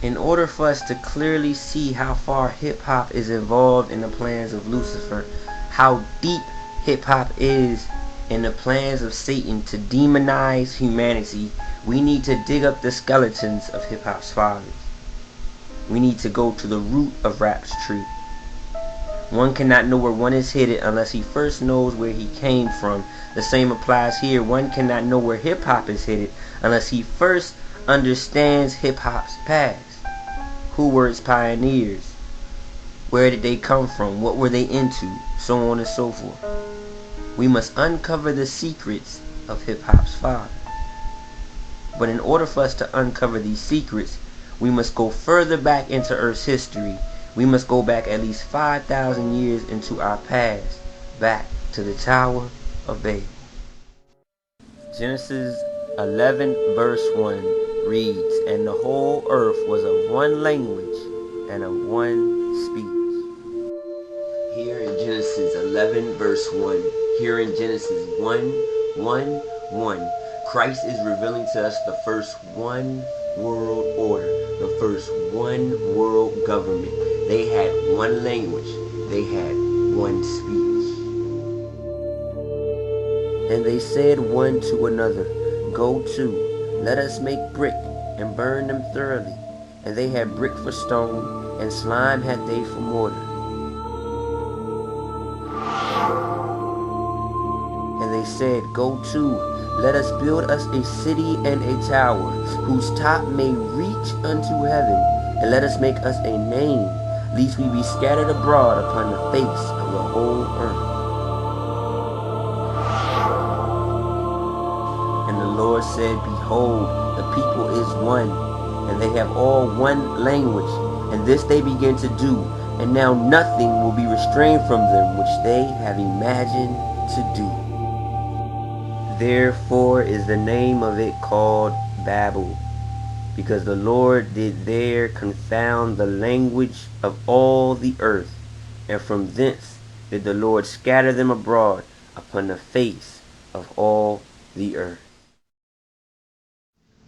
In order for us to clearly see how far hip-hop is involved in the plans of Lucifer, how deep hip-hop is in the plans of Satan to demonize humanity, we need to dig up the skeletons of hip-hop's fathers. We need to go to the root of rap's tree. One cannot know where one is headed unless he first knows where he came from. The same applies here. One cannot know where hip-hop is headed unless he first understands hip-hop's past. Who were its pioneers? Where did they come from? What were they into? So on and so forth. We must uncover the secrets of hip-hop's father. But in order for us to uncover these secrets, we must go further back into Earth's history. We must go back at least 5,000 years into our past, back to the Tower of Babel. Genesis 11 verse 1 reads, "And the whole earth was of one language and of one speech." Here in Genesis 11 verse 1, here in Genesis 1:1, Christ is revealing to us the first one world order, the first one world government. They had one language, they had one speech. And they said one to another, "Go to, let us make brick, and burn them thoroughly." And they had brick for stone, and slime had they for mortar. And they said, "Go to, let us build us a city and a tower, whose top may reach unto heaven, and let us make us a name, lest we be scattered abroad upon the face of the whole earth." And the Lord said, "Behold, the people is one, and they have all one language, and this they begin to do, and now nothing will be restrained from them which they have imagined to do. Therefore is the name of it called Babel, because the Lord did there confound the language of all the earth, and from thence did the Lord scatter them abroad upon the face of all the earth."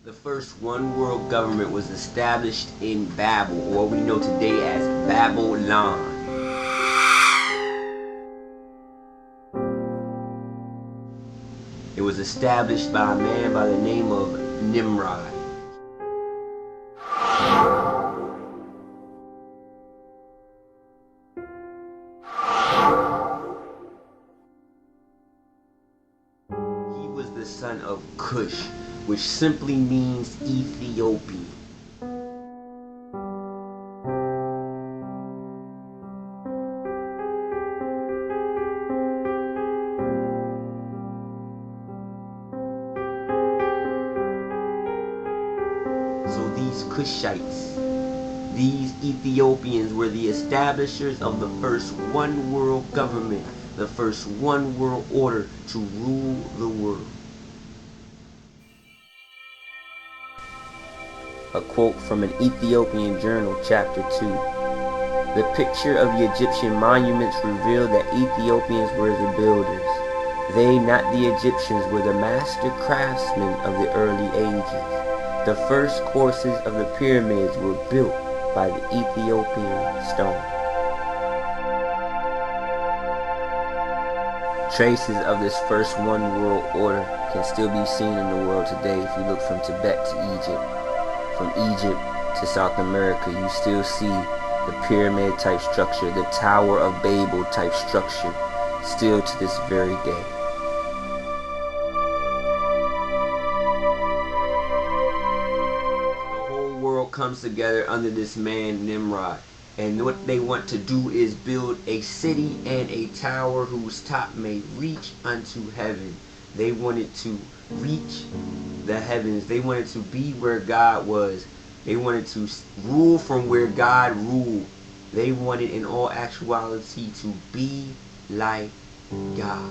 The first one world government was established in Babel, or what we know today as Babylon. It was established by a man by the name of Nimrod. He was the son of Cush, which simply means Ethiopian. So these Cushites, these Ethiopians were the establishers of the first one world government, the first one world order to rule the world. A quote from an Ethiopian journal, chapter 2. "The picture of the Egyptian monuments revealed that Ethiopians were the builders. They, not the Egyptians, were the master craftsmen of the early ages. The first courses of the pyramids were built by the Ethiopian stone." Traces of this first one world order can still be seen in the world today if you look from Tibet to Egypt. From Egypt to South America, you still see the pyramid type structure, the Tower of Babel type structure, still to this very day. The whole world comes together under this man Nimrod, and what they want to do is build a city and a tower whose top may reach unto heaven. They wanted to reach the heavens. They wanted to be where God was. They wanted to rule from where God ruled. They wanted in all actuality to be like God.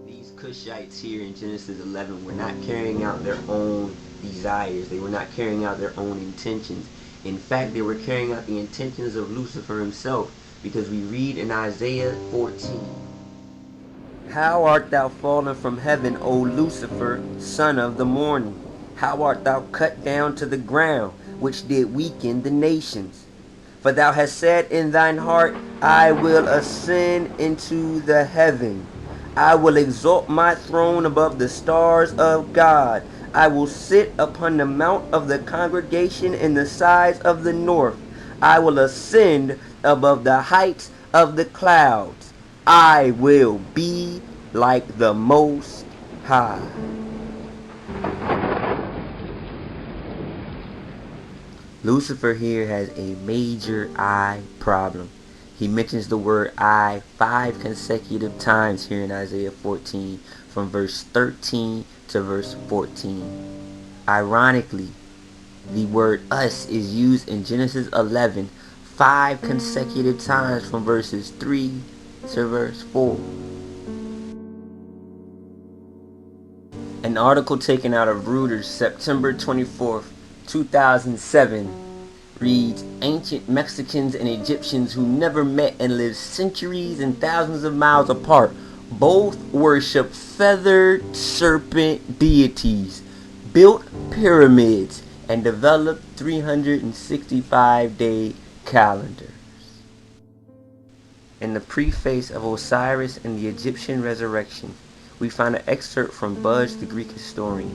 These Cushites here in Genesis 11 were not carrying out their own desires. They were not carrying out their own intentions. In fact, they were carrying out the intentions of Lucifer himself, because we read in Isaiah 14, How art thou fallen from heaven, O Lucifer, son of the morning? How art thou cut down to the ground, which did weaken the nations? For thou hast said in thine heart, I will ascend into the heaven. I will exalt my throne above the stars of God. I will sit upon the mount of the congregation in the sides of the north. I will ascend above the heights of the clouds. I will be like the Most High. Lucifer here has a major I problem. He mentions the word I 5 consecutive times here in Isaiah 14, from verse 13 to verse 14. Ironically, the word us is used in Genesis 11 5 consecutive times from verses 3 to verse 4. An article taken out of Reuters, September 24th, 2007, reads, ancient Mexicans and Egyptians who never met and lived centuries and thousands of miles apart both worship feathered serpent deities, built pyramids, and developed 365-day calendars. In the preface of Osiris and the Egyptian Resurrection, we find an excerpt from Budge, the Greek historian.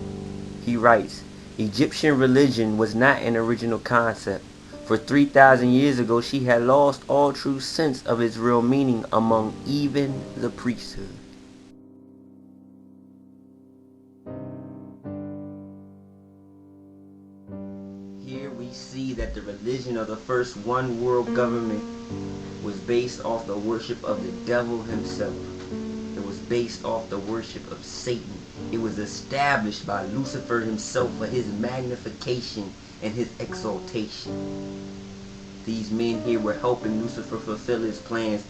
He writes, Egyptian religion was not an original concept. For 3,000 years ago, she had lost all true sense of its real meaning among even the priesthood. Here we see that the religion of the first one world government was based off the worship of the devil himself. It was based off the worship of Satan. It was established by Lucifer himself for his magnification and his exaltation. These men here were helping Lucifer fulfill his plans,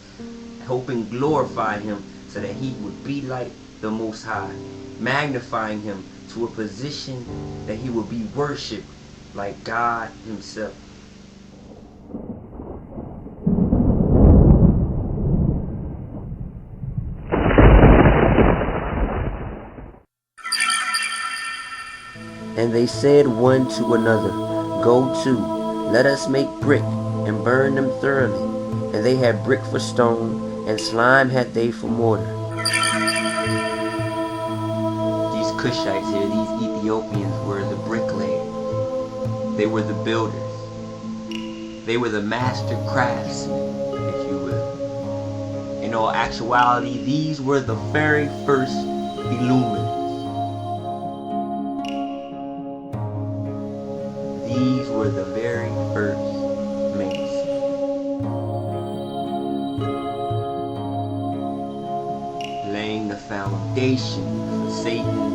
helping glorify him so that he would be like the Most High, magnifying him to a position that he would be worshipped like God himself. And they said one to another, Go to, let us make brick, and burn them thoroughly. And they had brick for stone, and slime had they for mortar. These Cushites here, these Ethiopians, were the bricklayers. They were the builders. They were the master craftsmen, if you will. In all actuality, these were the very first Illuminati. These were the very first Masons. Laying the foundation for Satan